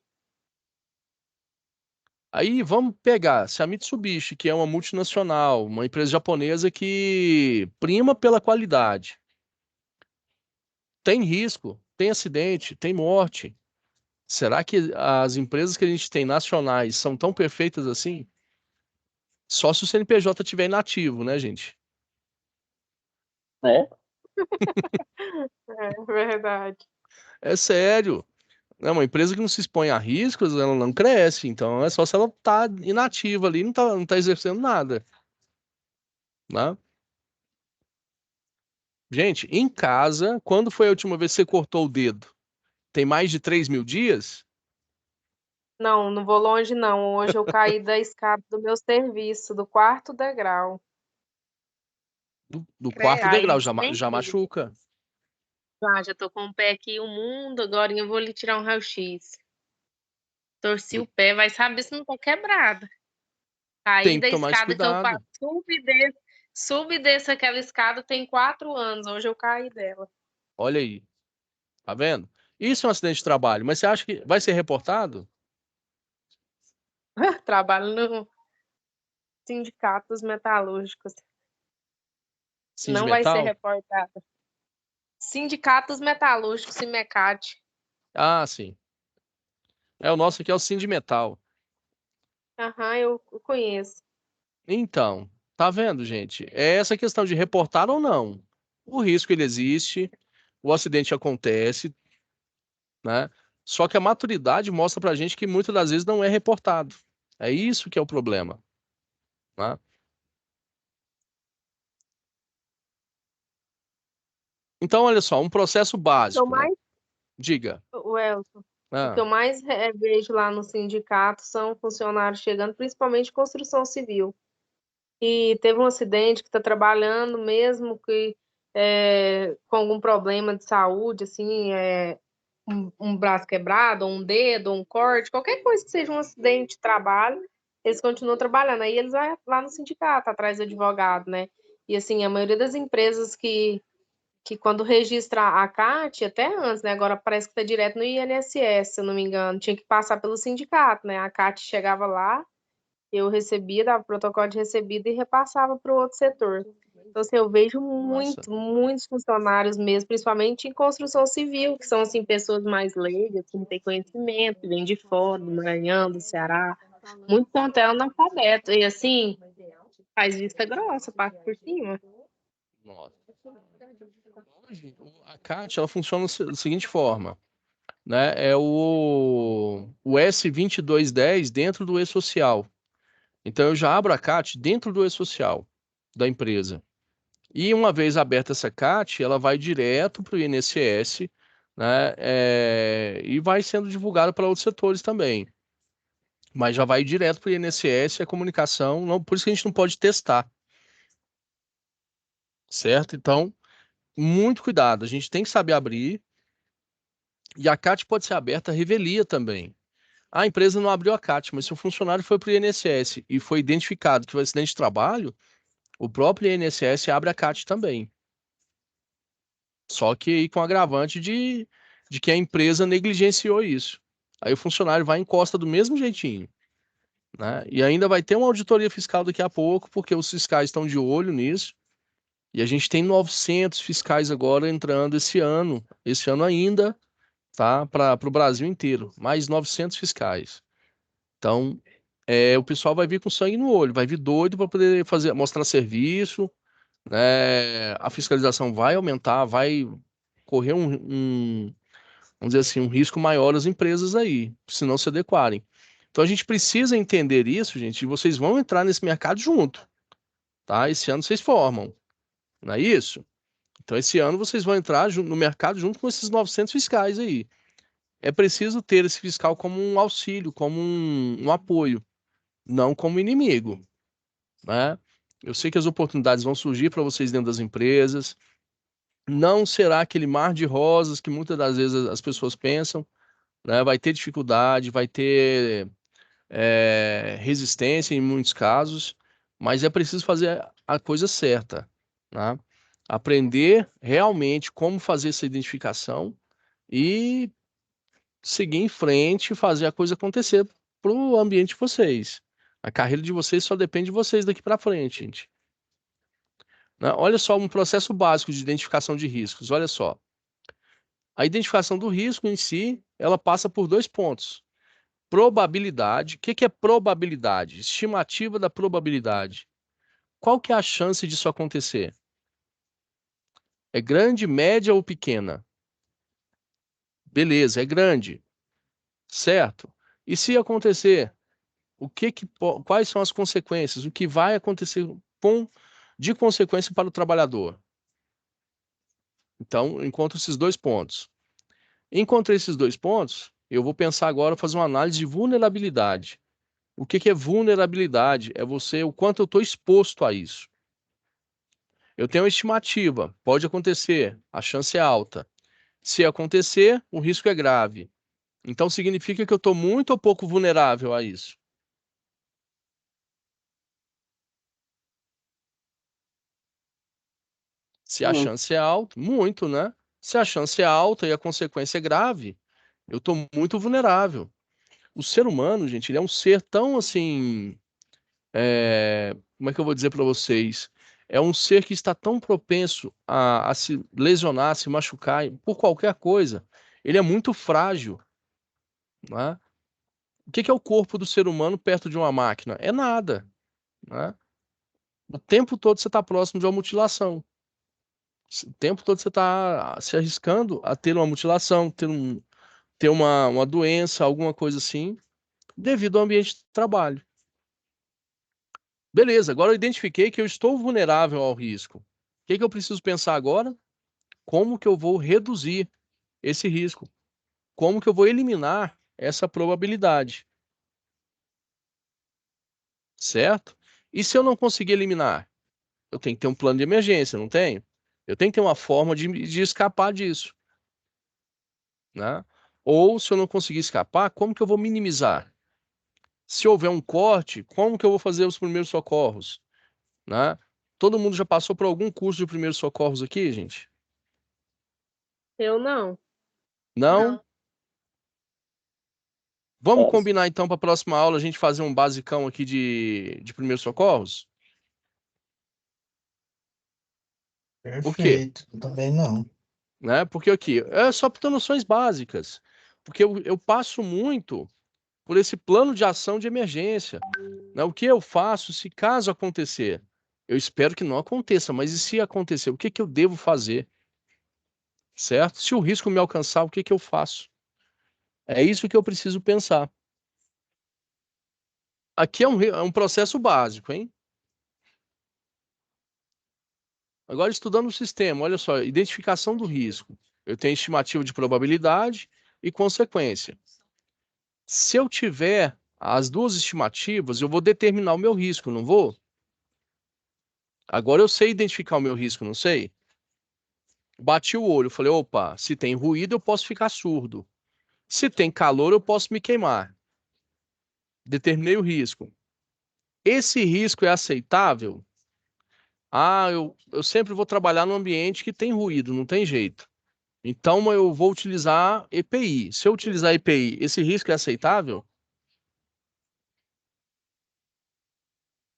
aí vamos pegar. Se a Mitsubishi, que é uma multinacional, uma empresa japonesa que prima pela qualidade, tem risco, tem acidente, tem morte. Será que as empresas que a gente tem nacionais são tão perfeitas assim? Só se o CNPJ estiver inativo, né, gente? Né? É verdade. É sério. É uma empresa que não se expõe a riscos, ela não cresce. Então é só se ela tá inativa ali, não tá exercendo nada, né? Gente, em casa, quando foi a última vez que você cortou o dedo? Tem mais de 3.000 dias? Não, não vou longe, não. Hoje eu caí da escada do meu serviço, do quarto degrau. Do quarto Credo. degrau, Caí já sem medo. machuca. Já tô com o pé aqui, o mundo. Agora eu vou lhe tirar um raio-x. Torci o pé, vai saber se não tô quebrada. Caí Tem que da tomar esse escada que eu cuidado. subo e desço aquela escada tem 4 anos. Hoje eu caí dela. Olha aí, tá vendo? Isso é um acidente de trabalho, mas você acha que vai ser reportado? Trabalho no Sindicato dos Metalúrgicos. Não vai ser Sindimetal? reportada. Sindicatos Metalúrgicos, Simecate. Ah, sim. O nosso aqui é o Sindimetal. Aham, eu conheço. Então, tá vendo, gente? É essa questão de reportar ou não. O risco ele existe, o acidente acontece, né? Só que a maturidade mostra pra gente que muitas das vezes não é reportado. É isso que é o problema, né? Então, olha só, um processo O básico, né? mais, Diga. Welson, o que Ah, eu mais vejo lá no sindicato são funcionários chegando, principalmente de construção civil. E teve um acidente que está trabalhando, mesmo que com algum problema de saúde, assim, um braço quebrado, ou um dedo, ou um corte, qualquer coisa que seja um acidente de trabalho, eles continuam trabalhando. Aí eles vão lá no sindicato, atrás do advogado, né? E assim, a maioria das empresas que quando registra a CAT, até antes, né? Agora parece que está direto no INSS, se eu não me engano, tinha que passar pelo sindicato, né? A CAT chegava lá, eu recebia, dava protocolo de recebida e repassava para o outro setor. Então, assim, eu vejo nossa. muitos funcionários mesmo, principalmente em construção civil, que são, assim, pessoas mais leigas, que não têm conhecimento, que vêm de fora, do Maranhão, do Ceará, muito ponto analfabeto. E, assim, faz vista grossa, passa por cima. Nossa. Hoje, a CAT, ela funciona da seguinte forma, né? É o S2210 dentro do E-Social. Então, eu já abro a CAT dentro do E-Social da empresa. E uma vez aberta essa CAT, ela vai direto para o INSS, né? E vai sendo divulgada para outros setores também. Mas já vai direto para o INSS a comunicação, não, por isso que a gente não pode testar, certo? Então, muito cuidado, a gente tem que saber abrir, e a CAT pode ser aberta à revelia também. A empresa não abriu a CAT, mas se o funcionário foi para o INSS e foi identificado que foi acidente de trabalho, o próprio INSS abre a CAT também. Só que aí com agravante de que a empresa negligenciou isso. Aí o funcionário vai e encosta do mesmo jeitinho, né? E ainda vai ter uma auditoria fiscal daqui a pouco, porque os fiscais estão de olho nisso. E a gente tem 900 fiscais agora entrando esse ano ainda, tá? Para o Brasil inteiro, mais 900 fiscais. Então, o pessoal vai vir com sangue no olho, vai vir doido para poder fazer, mostrar serviço, né? A fiscalização vai aumentar, vai correr vamos dizer assim, um risco maior às empresas aí, se não se adequarem. Então a gente precisa entender isso, gente, e vocês vão entrar nesse mercado junto, tá? Esse ano vocês formam, não é isso? Então esse ano vocês vão entrar no mercado junto com esses 900 fiscais aí. É preciso ter esse fiscal como um auxílio, como um apoio, não como inimigo, né? Eu sei que as oportunidades vão surgir para vocês dentro das empresas. Não será aquele mar de rosas que muitas das vezes as pessoas pensam, né? Vai ter dificuldade, vai ter resistência em muitos casos, mas é preciso fazer a coisa certa, né? Aprender realmente como fazer essa identificação e seguir em frente e fazer a coisa acontecer para o ambiente de vocês. A carreira de vocês só depende de vocês daqui para frente, gente. Né? Olha só um processo básico de identificação de riscos. Olha só. A identificação do risco em si, ela passa por dois pontos. Probabilidade. O que que é probabilidade? Estimativa da probabilidade. Qual que é a chance disso acontecer? É grande, média ou pequena? Beleza, é grande, certo? E se acontecer, quais são as consequências? O que vai acontecer de consequência para o trabalhador? Então, encontro esses dois pontos. Encontrei esses dois pontos, eu vou pensar agora, fazer uma análise de vulnerabilidade. O que que é vulnerabilidade? É o quanto eu estou exposto a isso. Eu tenho uma estimativa, pode acontecer, a chance é alta. Se acontecer, o risco é grave. Então significa que eu estou muito ou pouco vulnerável a isso. Se a chance é alta, muito, né? Se a chance é alta e a consequência é grave, eu estou muito vulnerável. O ser humano, gente, ele é um ser tão assim, como é que eu vou dizer para vocês? É um ser que está tão propenso a se lesionar, a se machucar por qualquer coisa. Ele é muito frágil, né? O que que é o corpo do ser humano perto de uma máquina? É nada, né? O tempo todo você está próximo de uma mutilação. O tempo todo você está se arriscando a ter uma mutilação, ter uma doença, alguma coisa assim, devido ao ambiente de trabalho. Beleza, agora eu identifiquei que eu estou vulnerável ao risco. O que que eu preciso pensar agora? Como que eu vou reduzir esse risco? Como que eu vou eliminar essa probabilidade? Certo? E se eu não conseguir eliminar? Eu tenho que ter um plano de emergência, não tenho? Eu tenho que ter uma forma de escapar disso, né? Ou se eu não conseguir escapar, como que eu vou minimizar? Se houver um corte, como que eu vou fazer os primeiros socorros, né? Todo mundo já passou por algum curso de primeiros socorros aqui, gente? Eu não. Não? Não. Vamos Quase. combinar então para a próxima aula a gente fazer um basicão aqui de primeiros socorros? Por quê? Perfeito. Eu também não. Né? Porque aqui, é só para ter noções básicas. Porque eu passo muito por esse plano de ação de emergência, né? O que eu faço se caso acontecer? Eu espero que não aconteça, mas e se acontecer, o que que eu devo fazer? Certo? Se o risco me alcançar, o que que eu faço? É isso que eu preciso pensar. Aqui é um processo básico, hein? Agora, estudando o sistema, olha só, identificação do risco. Eu tenho estimativa de probabilidade e consequência. Se eu tiver as duas estimativas, eu vou determinar o meu risco, não vou? Agora eu sei identificar o meu risco, não sei? Bati o olho, falei, opa, se tem ruído, eu posso ficar surdo. Se tem calor, eu posso me queimar. Determinei o risco. Esse risco é aceitável? Ah, eu sempre vou trabalhar num ambiente que tem ruído, não tem jeito. Então eu vou utilizar EPI. Se eu utilizar EPI, esse risco é aceitável?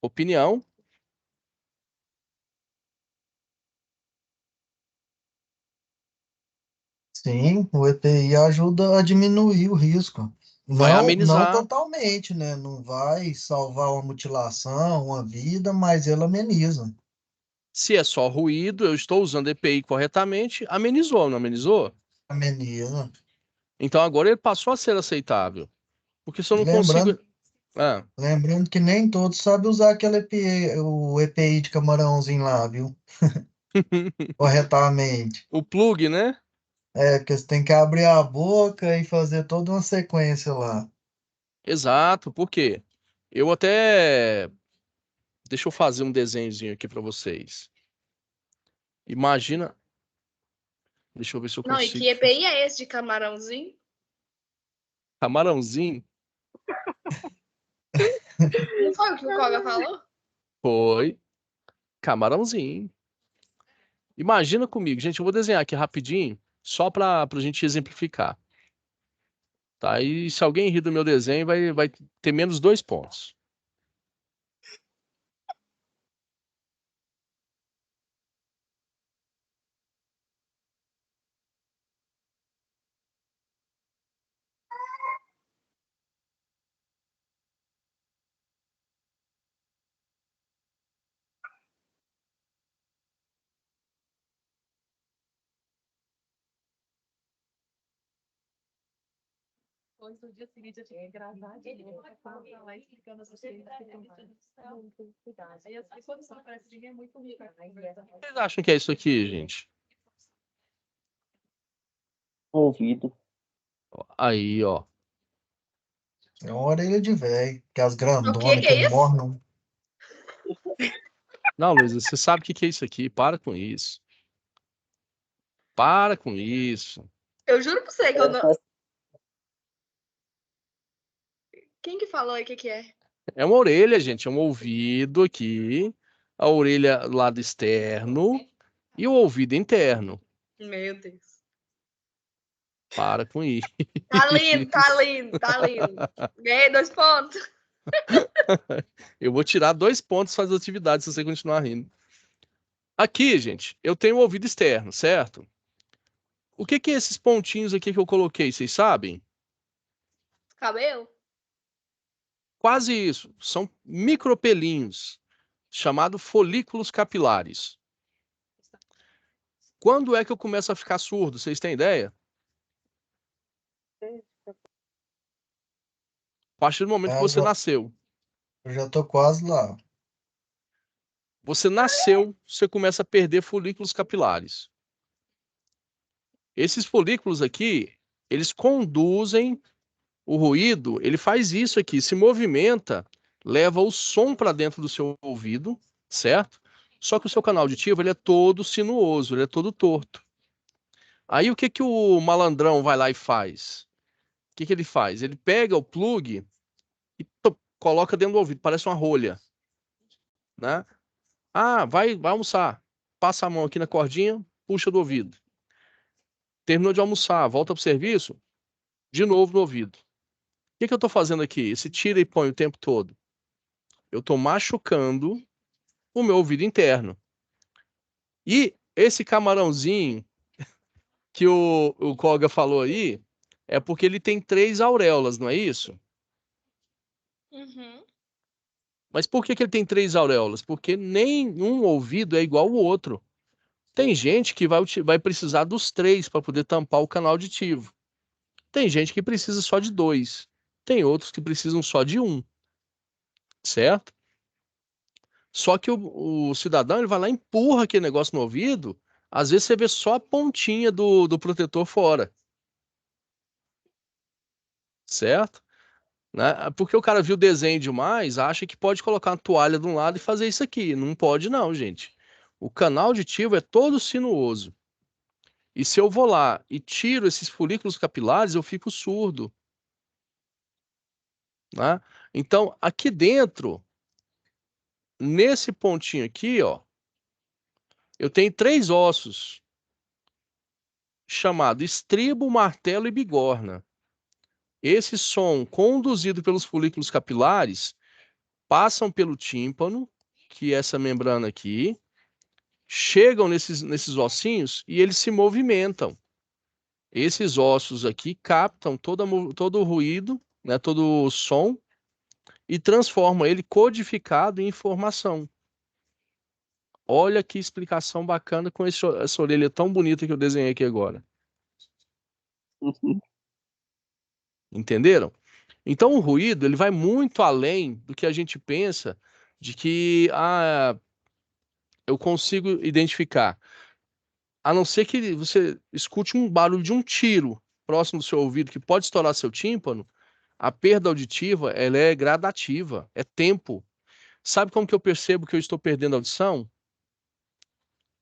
Opinião? Sim, o EPI ajuda a diminuir o risco. Vai Não amenizar. totalmente, né? Não vai salvar uma mutilação, uma vida, mas ele ameniza. Se é só ruído, eu estou usando EPI corretamente, amenizou, não amenizou? Ameniza. Então agora ele passou a ser aceitável. Porque se eu E não consigo. Ah, lembrando que nem todos sabem usar aquele EPI, o EPI de camarãozinho lá, viu? Corretamente. o plug, né? É, porque você tem que abrir a boca e fazer toda uma sequência lá. Exato, por quê? Eu até. Deixa eu fazer um desenhozinho aqui para vocês. Imagina. Deixa eu ver se eu Não, e consigo. que EPI é esse de camarãozinho? Camarãozinho? Não foi o que o Koga falou? Foi. Camarãozinho. Imagina comigo, gente. Eu vou desenhar aqui rapidinho, só para a gente exemplificar. Tá? E se alguém rir do meu desenho, vai ter menos 2 pontos. Depois, no dia seguinte, eu tinha que gravar de novo para falar lá explicando as coisas que tem muito cuidado. Aí as pessoas não parecem ninguém muito rico. Vocês acham que é isso aqui, gente? Ouvido. Aí, ó. É uma orelha de velho, que as O grandonas que que é isso? mornam. Não, Luísa, você sabe o que que é isso aqui? Para com isso. Para com isso. Eu juro pra você que eu Parece não. Quem que falou aí o que que é? É uma orelha, gente. É um ouvido aqui. A orelha lado externo e o ouvido interno. Meu Deus. Para com isso. Tá lindo, tá lindo, tá lindo. Ganhei 2 pontos. Eu vou tirar 2 pontos das atividades se você continuar rindo. Aqui, gente, eu tenho o ouvido externo, certo? O que que é esses pontinhos aqui que eu coloquei, vocês sabem? Cabelo? Quase isso. São micropelinhos, chamados folículos capilares. Quando é que eu começo a ficar surdo? Vocês têm ideia? A partir do momento que você nasceu. Eu já tô quase lá. Você nasceu, você começa a perder folículos capilares. Esses folículos aqui, eles conduzem o ruído, ele faz isso aqui, se movimenta, leva o som para dentro do seu ouvido, certo? Só que o seu canal auditivo, ele é todo sinuoso, ele é todo torto. Aí o que que o malandrão vai lá e faz? O que que ele faz? Ele pega o plug e coloca dentro do ouvido, parece uma rolha, né? Ah, vai almoçar. Passa a mão aqui na cordinha, puxa do ouvido. Terminou de almoçar, volta pro serviço, de novo no ouvido. O que que eu tô fazendo aqui? Esse tira e põe o tempo todo. Eu tô machucando o meu ouvido interno. E esse camarãozinho que o Koga falou aí, é porque ele tem 3 auréolas, não é isso? Uhum. Mas por que que ele tem 3 auréolas? Porque nenhum ouvido é igual ao outro. Tem gente que vai precisar dos 3 para poder tampar o canal auditivo. Tem gente que precisa só de 2. Tem outros que precisam só de 1, certo? Só que o cidadão ele vai lá e empurra aquele negócio no ouvido. Às vezes você vê só a pontinha do protetor fora, certo? Né? Porque o cara viu o desenho demais, acha que pode colocar uma toalha de um lado e fazer isso aqui. Não pode, não, gente. O canal auditivo é todo sinuoso. E se eu vou lá e tiro esses folículos capilares, eu fico surdo. Né? Então, aqui dentro, nesse pontinho aqui, ó, eu tenho 3 ossos, chamado estribo, martelo e bigorna. Esse som, conduzido pelos folículos capilares, passam pelo tímpano, que é essa membrana aqui, chegam nesses ossinhos e eles se movimentam. Esses ossos aqui captam todo o ruído, né, todo o som, e transformam ele codificado em informação. Olha que explicação bacana com essa orelha tão bonita que eu desenhei aqui agora. Entenderam? Então o ruído ele vai muito além do que a gente pensa de que eu consigo identificar. A não ser que você escute um barulho de um tiro próximo do seu ouvido que pode estourar seu tímpano, a perda auditiva ela é gradativa, é tempo. Sabe como que eu percebo que eu estou perdendo a audição?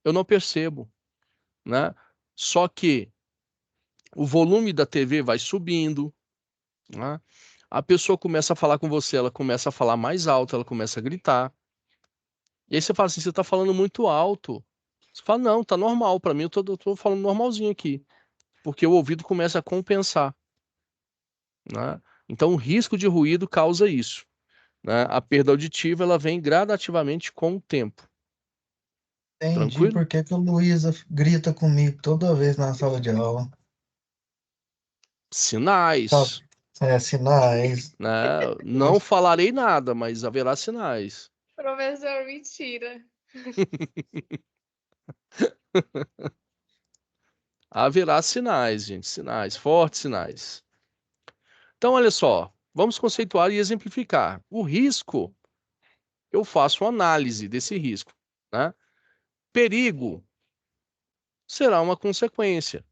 Eu não percebo, né? Só que o volume da TV vai subindo, né? A pessoa começa a falar com você, ela começa a falar mais alto, ela começa a gritar. E aí você fala assim, você está falando muito alto. Você fala, não, tá normal, para mim eu tô falando normalzinho aqui. Porque o ouvido começa a compensar, né? Então o risco de ruído causa isso, né? A perda auditiva ela vem gradativamente com o tempo. Entendi Tranquilo? por que que o Luísa grita comigo toda vez na sala de aula. Tá, Sinais, sinais. né? Não falarei nada, mas haverá sinais. Professor, mentira. Haverá sinais, gente, sinais, fortes sinais. Então, olha só, vamos conceituar e exemplificar. O risco, eu faço uma análise desse risco, né? Perigo será uma consequência.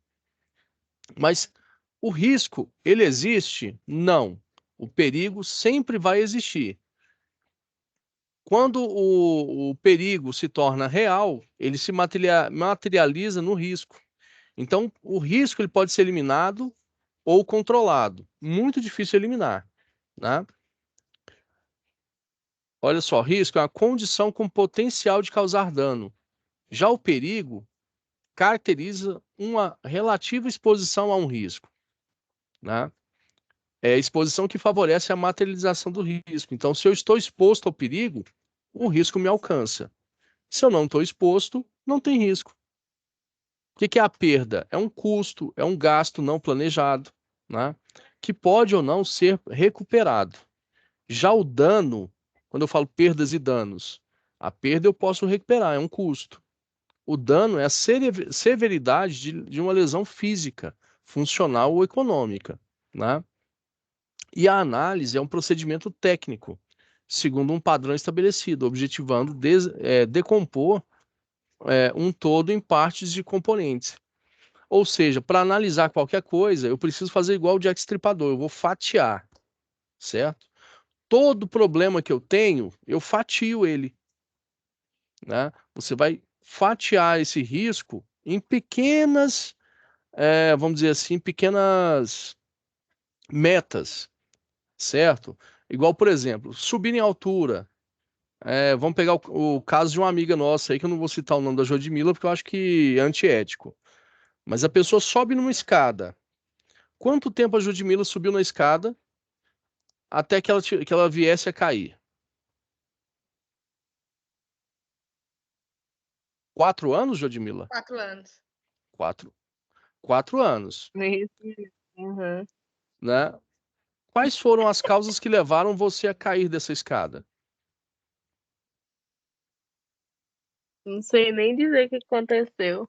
Mas o risco, ele existe? Não. O perigo sempre vai existir. Quando o perigo se torna real, ele se materializa no risco. Então, o risco ele pode ser eliminado ou controlado. Muito difícil eliminar, né? Olha só, risco é uma condição com potencial de causar dano. Já o perigo caracteriza uma relativa exposição a um risco, né? É a exposição que favorece a materialização do risco. Então, se eu estou exposto ao perigo, o risco me alcança. Se eu não estou exposto, não tem risco. O que que é a perda? É um custo, é um gasto não planejado, né? Que pode ou não ser recuperado. Já o dano, quando eu falo perdas e danos, a perda eu posso recuperar, é um custo. O dano é a severidade de uma lesão física, funcional ou econômica, né? E a análise é um procedimento técnico, segundo um padrão estabelecido, objetivando decompor um todo em partes de componentes. Ou seja, para analisar qualquer coisa, eu preciso fazer igual o Jack Stripador, eu vou fatiar, certo? Todo problema que eu tenho, eu fatio ele, né? Você vai fatiar esse risco em pequenas, vamos dizer assim, pequenas metas, certo? Igual, por exemplo, subir em altura. Vamos pegar o caso de uma amiga nossa aí, que eu não vou citar o nome da Jodmila, porque eu acho que é antiético. Mas a pessoa sobe numa escada. Quanto tempo a Jodmila subiu na escada até que ela viesse a cair? 4 anos, Jodmila? 4 anos. 4 anos, Isso. Uhum. né? Quais foram as causas que levaram você a cair dessa escada? Não sei nem dizer o que aconteceu.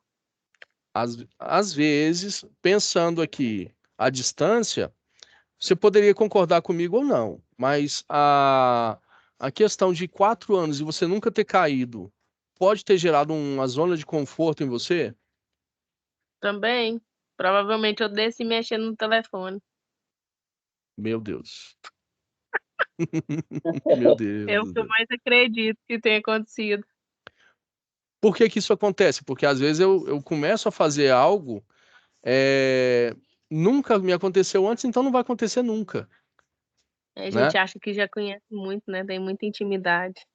Às vezes, pensando aqui à distância, você poderia concordar comigo ou não, mas a questão de 4 anos e você nunca ter caído pode ter gerado uma zona de conforto em você? Também. Provavelmente eu desci mexendo no telefone. Meu Deus. Meu É Deus o do que eu céu. mais acredito que tenha acontecido. Por que que isso acontece? Porque às vezes eu começo a fazer algo, é, nunca me aconteceu antes, então não vai acontecer nunca, A né? gente acha que já conhece muito, né? Tem muita intimidade.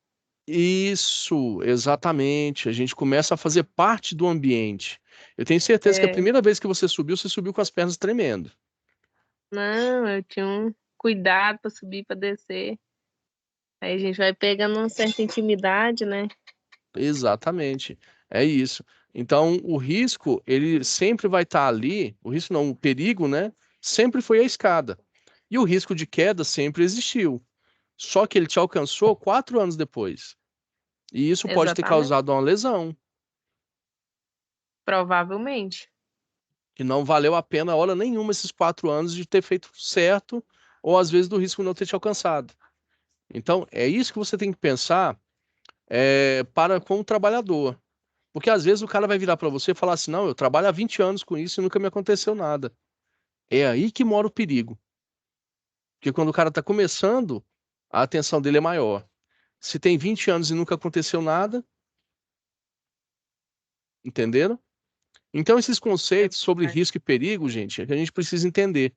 Isso, exatamente. A gente começa a fazer parte do ambiente. Eu tenho certeza que a É. primeira vez que você subiu com as pernas tremendo. Não, eu tinha um cuidado para subir, para descer. Aí a gente vai pegando uma certa intimidade, né? Exatamente. É isso. Então, o risco, ele sempre vai estar ali, o risco não, o perigo, né? Sempre foi a escada. E o risco de queda sempre existiu. Só que ele te alcançou 4 anos depois. E isso pode ter Exatamente. causado uma lesão, Provavelmente. que não valeu a pena hora nenhuma esses 4 anos de ter feito certo, ou às vezes do risco não ter te alcançado. Então, é isso que você tem que pensar para com o trabalhador. Porque às vezes o cara vai virar para você e falar assim: não, eu trabalho há 20 anos com isso e nunca me aconteceu nada. É aí que mora o perigo. Porque quando o cara está começando, a atenção dele é maior. Se tem 20 anos e nunca aconteceu nada, entenderam? Então, esses É conceitos sobre verdade. risco e perigo, gente, é que a gente precisa entender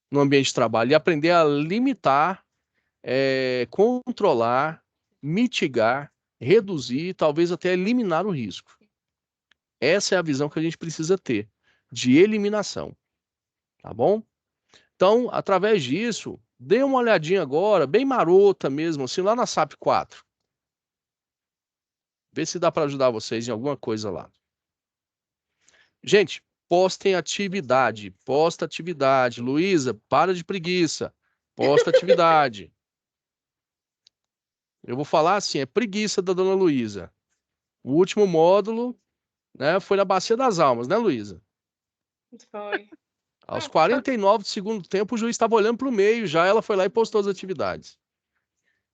no ambiente de trabalho e aprender a limitar, controlar, mitigar, reduzir, talvez até eliminar o risco. Essa é a visão que a gente precisa ter de eliminação, tá bom? Então, através disso, dê uma olhadinha agora, bem marota mesmo, assim, lá na SAP 4. Vê se dá para ajudar vocês em alguma coisa lá. Gente, postem atividade. Posta atividade. Luísa, para de preguiça. Posta atividade. Eu vou falar assim, é preguiça da dona Luísa. O último módulo, né, foi na Bacia das Almas, né, Luísa? Foi. Aos 49 do segundo tempo, o juiz estava olhando para o meio já, ela foi lá e postou as atividades.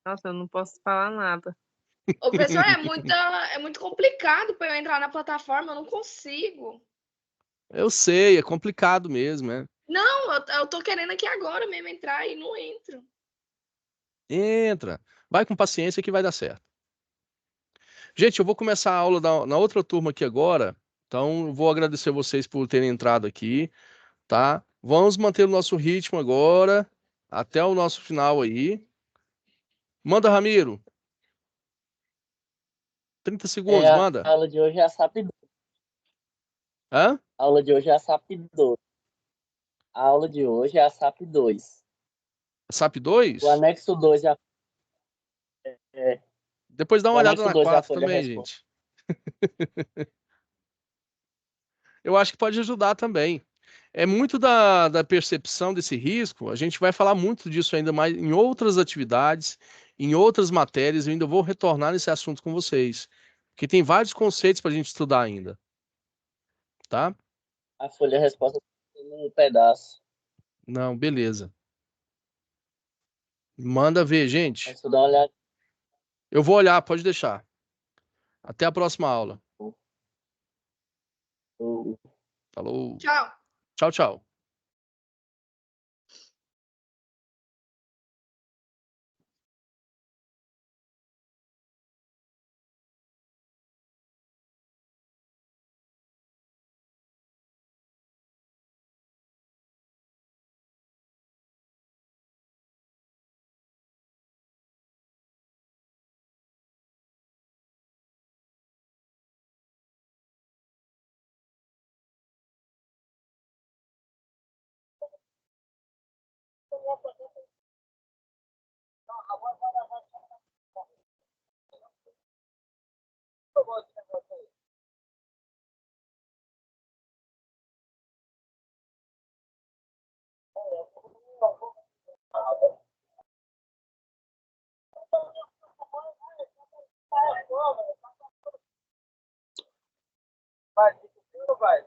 Nossa, eu não posso falar nada. Ô, professor, é muito complicado para eu entrar na plataforma, eu não consigo. Eu sei, é complicado mesmo, né? Não, eu tô querendo aqui agora mesmo entrar e não entro. Entra. Vai com paciência que vai dar certo. Gente, eu vou começar a aula na outra turma aqui agora. Então, eu vou agradecer vocês por terem entrado aqui, tá? Vamos manter o nosso ritmo agora, até o nosso final aí. Manda, Ramiro. 30 segundos, A manda. aula de hoje é a SAP Hã? A aula de hoje é a SAP 2. A aula de hoje é a SAP 2. SAP O 2? anexo 2 é, Depois dá o uma olhada anexo na 2 é a 4 folha também, resposta. gente. Eu acho que pode ajudar também. É muito da percepção desse risco. A gente vai falar muito disso ainda mais em outras atividades, em outras matérias. Eu ainda vou retornar nesse assunto com vocês. Porque tem vários conceitos para a gente estudar ainda, tá? A folha resposta no pedaço. Não, beleza. Manda ver, Mas gente. tu dá uma olhada. Eu vou olhar, pode deixar. Até a próxima aula. Falou. Tchau. Tchau, tchau. Vai.